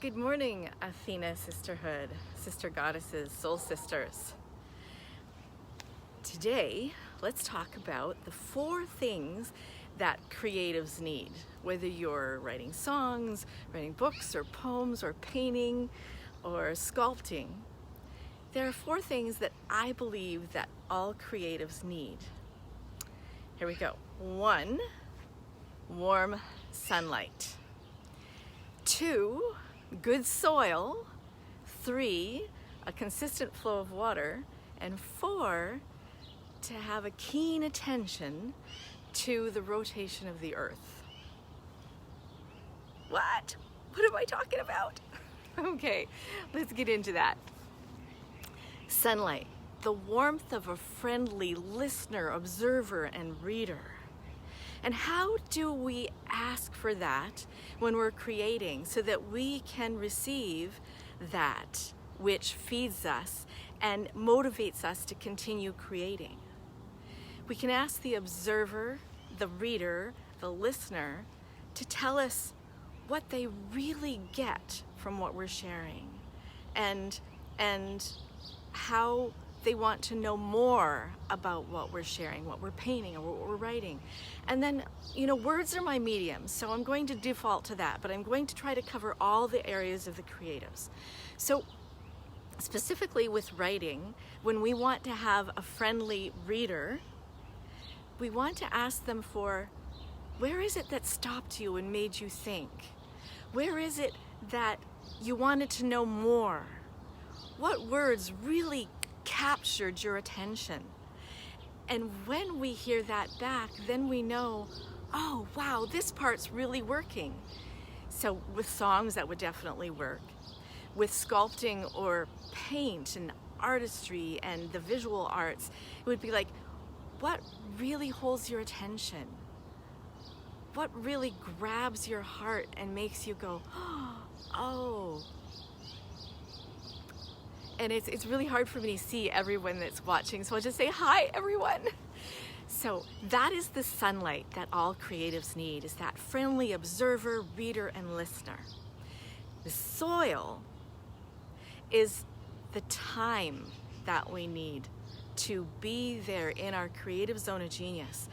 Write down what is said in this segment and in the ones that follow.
Good morning, Athena Sisterhood, sister goddesses, soul sisters. Today, let's talk about the 4 things that creatives need. Whether you're writing songs, writing books or poems or painting or sculpting, there are 4 things that I believe that all creatives need. Here we go. 1, warm sunlight. 2, good soil. 3, a consistent flow of water. And 4, to have a keen attention to the rotation of the earth. What? What am I talking about? Okay, let's get into that. Sunlight, the warmth of a friendly listener, observer, and reader. And how do we ask for that when we're creating so that we can receive that which feeds us and motivates us to continue creating? We can ask the observer, the reader, the listener to tell us what they really get from what we're sharing and how they want to know more about what we're sharing, what we're painting, or what we're writing. And then, words are my medium, so I'm going to default to that, but I'm going to try to cover all the areas of the creatives. So specifically with writing, when we want to have a friendly reader, we want to ask them for, where is it that stopped you and made you think? Where is it that you wanted to know more? What words really captured your attention? And when we hear that back, then we know, oh wow, this part's really working. So with songs, that would definitely work. With sculpting or paint and artistry and the visual arts, it would be like, what really holds your attention? What really grabs your heart and makes you go, oh. And it's really hard for me to see everyone that's watching, so I'll just say, hi everyone. So that is the sunlight that all creatives need, is that friendly observer, reader, and listener. The soil is the time that we need to be there in our creative zone of genius.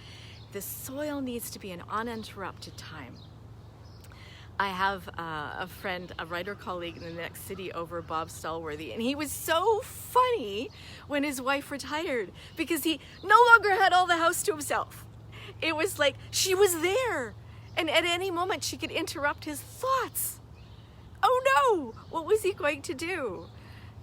The soil needs to be an uninterrupted time. I have a friend, a writer colleague in the next city over, Bob Stallworthy, and he was so funny when his wife retired because he no longer had all the house to himself. It was like she was there, and at any moment she could interrupt his thoughts. Oh no, what was he going to do?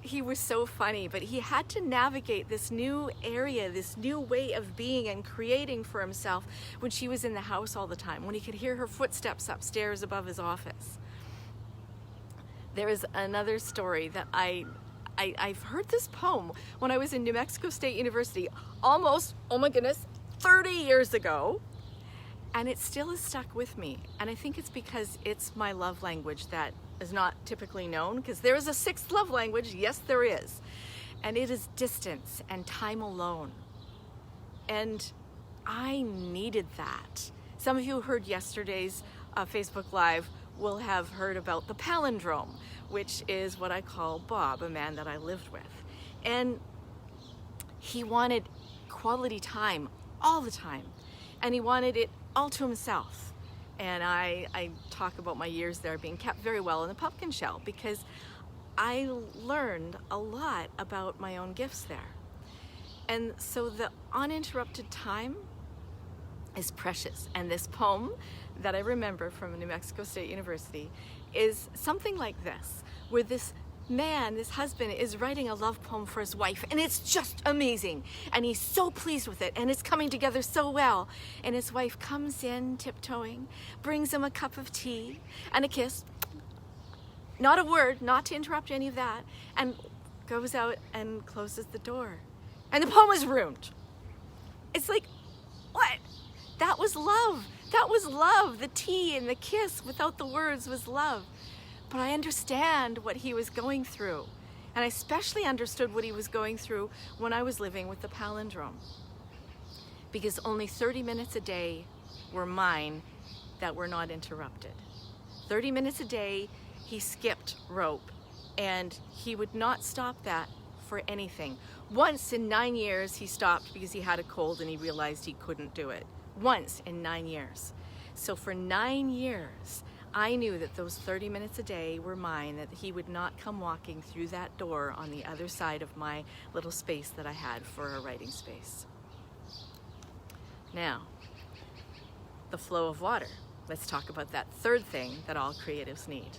He was so funny, but he had to navigate this new area, this new way of being and creating for himself when she was in the house all the time, when he could hear her footsteps upstairs above his office. There is another story that I've heard this poem when I was in New Mexico State University almost, oh my goodness, 30 years ago. And it still is stuck with me. And I think it's because it's my love language that is not typically known, because there is a 6th love language, yes there is. And it is distance and time alone. And I needed that. Some of you who heard yesterday's Facebook Live will have heard about the palindrome, which is what I call Bob, a man that I lived with. And he wanted quality time all the time. And he wanted it all to himself. And I talk about my years there being kept very well in the pumpkin shell because I learned a lot about my own gifts there. And so the uninterrupted time is precious. And this poem that I remember from New Mexico State University is something like this, where this man, this husband, is writing a love poem for his wife, and it's just amazing, and he's so pleased with it, and it's coming together so well. And his wife comes in tiptoeing, brings him a cup of tea and a kiss, not a word, not to interrupt any of that, and goes out and closes the door, and the poem is ruined. It's like, what? That was love. That was love. The tea and the kiss without the words was love. But I understand what he was going through. And I especially understood what he was going through when I was living with the palindrome. Because only 30 minutes a day were mine that were not interrupted. 30 minutes a day he skipped rope, and he would not stop that for anything. Once in 9 years he stopped because he had a cold and he realized he couldn't do it. Once in 9 years. So for 9 years, I knew that those 30 minutes a day were mine, that he would not come walking through that door on the other side of my little space that I had for a writing space. Now, the flow of water. Let's talk about that third thing that all creatives need.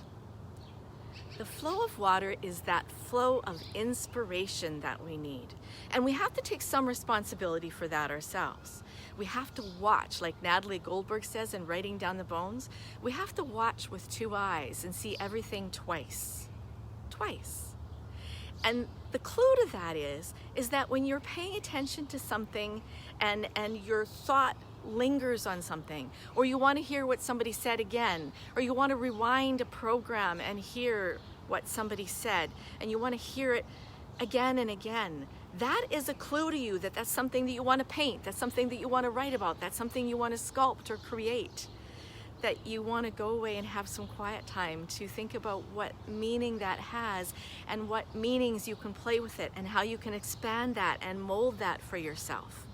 The flow of water is that flow of inspiration that we need. And we have to take some responsibility for that ourselves. We have to watch, like Natalie Goldberg says in Writing Down the Bones, we have to watch with 2 eyes and see everything twice. Twice. And the clue to that is that when you're paying attention to something and your thought lingers on something, or you want to hear what somebody said again, or you want to rewind a program and hear what somebody said, and you want to hear it again and again, that is a clue to you that that's something that you want to paint, that's something that you want to write about, that's something you want to sculpt or create, that you want to go away and have some quiet time to think about what meaning that has and what meanings you can play with it and how you can expand that and mold that for yourself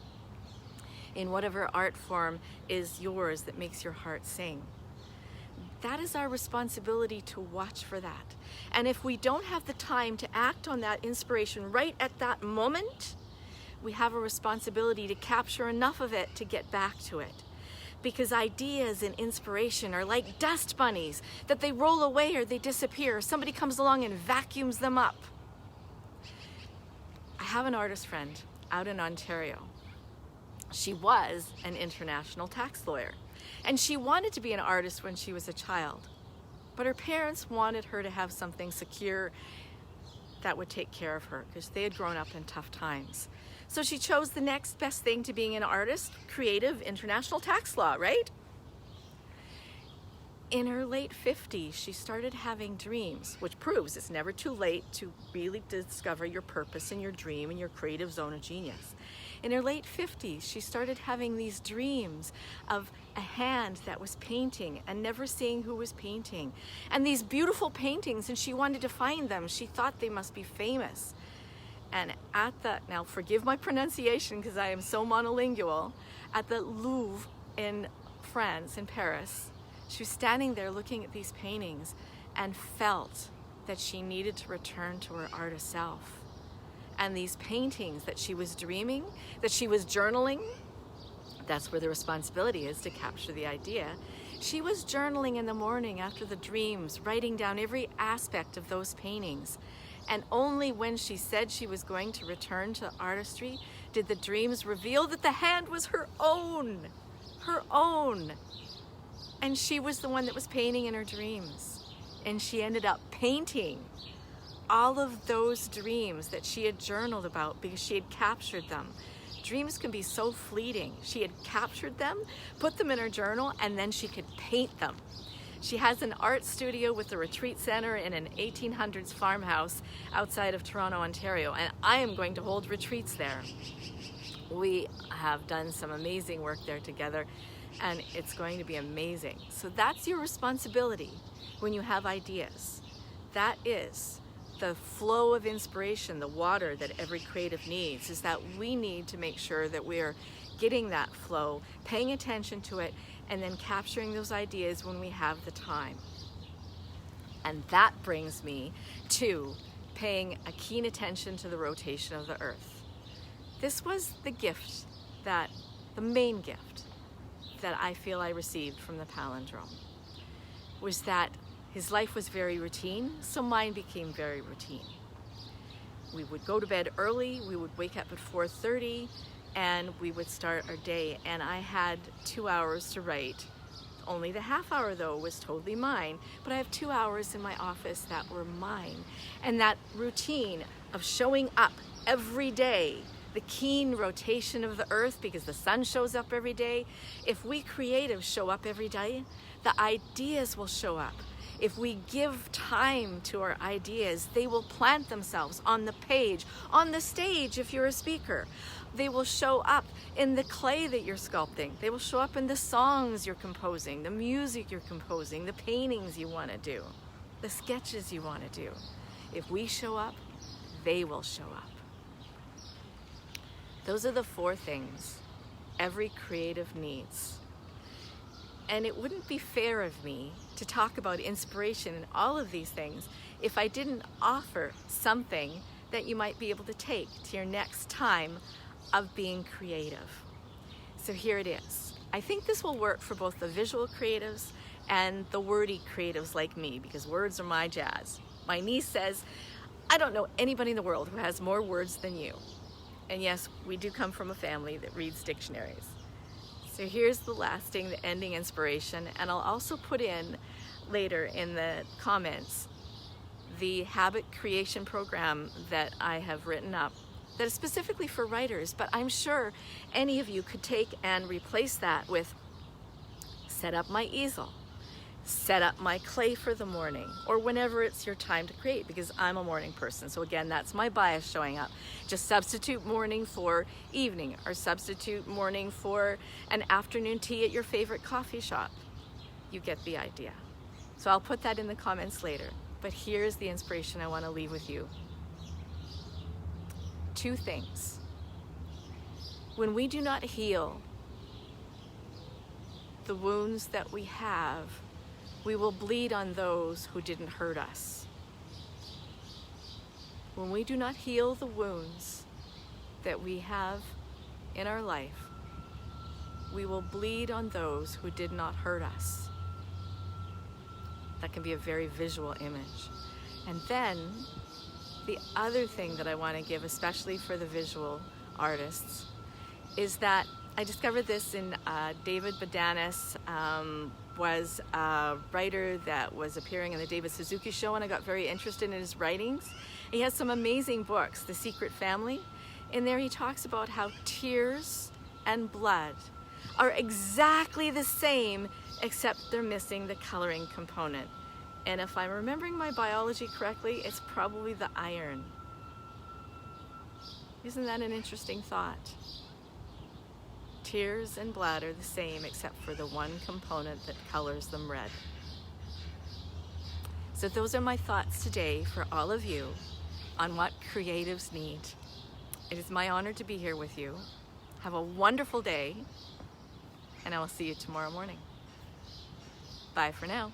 in whatever art form is yours that makes your heart sing. That is our responsibility, to watch for that. And if we don't have the time to act on that inspiration right at that moment, we have a responsibility to capture enough of it to get back to it. Because ideas and inspiration are like dust bunnies, that they roll away or they disappear. Somebody comes along and vacuums them up. I have an artist friend out in Ontario. She was an international tax lawyer, and she wanted to be an artist when she was a child, but her parents wanted her to have something secure that would take care of her because they had grown up in tough times. So she chose the next best thing to being an artist, creative, international tax law, right? In her late 50s, she started having dreams, which proves it's never too late to really discover your purpose and your dream and your creative zone of genius. In her late 50s, she started having these dreams of a hand that was painting and never seeing who was painting. And these beautiful paintings, and she wanted to find them. She thought they must be famous. And now forgive my pronunciation because I am so monolingual, at the Louvre in France, in Paris, she was standing there looking at these paintings and felt that she needed to return to her artist self. And these paintings that she was dreaming, that she was journaling, that's where the responsibility is, to capture the idea. She was journaling in the morning after the dreams, writing down every aspect of those paintings. And only when she said she was going to return to artistry did the dreams reveal that the hand was her own. Her own. And she was the one that was painting in her dreams. And she ended up painting all of those dreams that she had journaled about because she had captured them. Dreams can be so fleeting. She had captured them, put them in her journal, and then she could paint them. She has an art studio with a retreat center in an 1800s farmhouse outside of Toronto, Ontario, and I am going to hold retreats there. We have done some amazing work there together, and it's going to be amazing. So that's your responsibility when you have ideas. That is the flow of inspiration, the water that every creative needs, is that we need to make sure that we're getting that flow, paying attention to it, and then capturing those ideas when we have the time. And that brings me to paying a keen attention to the rotation of the earth. This was the gift, the main gift that I feel I received from the palindrome, was that his life was very routine, so mine became very routine. We would go to bed early, we would wake up at 4:30, and we would start our day, and I had 2 hours to write. Only the half hour, though, was totally mine, but I have 2 hours in my office that were mine. And that routine of showing up every day, the keen rotation of the earth, because the sun shows up every day. If we creatives show up every day, the ideas will show up. If we give time to our ideas, they will plant themselves on the page, on the stage if you're a speaker. They will show up in the clay that you're sculpting. They will show up in the songs you're composing, the music you're composing, the paintings you want to do. the sketches you want to do. If we show up, they will show up. Those are the 4 things every creative needs. And it wouldn't be fair of me to talk about inspiration and all of these things if I didn't offer something that you might be able to take to your next time of being creative. So here it is. I think this will work for both the visual creatives and the wordy creatives like me, because words are my jazz. My niece says, I don't know anybody in the world who has more words than you. And yes, we do come from a family that reads dictionaries. So here's the lasting, the ending inspiration, and I'll also put in later in the comments the habit creation program that I have written up that is specifically for writers, but I'm sure any of you could take and replace that with set up my easel, set up my clay for the morning, or whenever it's your time to create, because I'm a morning person. So again, that's my bias showing up. Just substitute morning for evening, or substitute morning for an afternoon tea at your favorite coffee shop. You get the idea. So I'll put that in the comments later. But here's the inspiration I want to leave with you. 2 things. When we do not heal the wounds that we have, we will bleed on those who didn't hurt us. When we do not heal the wounds that we have in our life, we will bleed on those who did not hurt us. That can be a very visual image. And then the other thing that I want to give, especially for the visual artists, is that I discovered this in David Bodanis, was a writer that was appearing in the David Suzuki Show, and I got very interested in his writings. He has some amazing books, The Secret Family. In there he talks about how tears and blood are exactly the same, except they're missing the coloring component. And if I'm remembering my biology correctly, it's probably the iron. Isn't that an interesting thought? Tears and blood are the same except for the one component that colors them red. So those are my thoughts today for all of you on what creatives need. It is my honor to be here with you. Have a wonderful day, and I will see you tomorrow morning. Bye for now.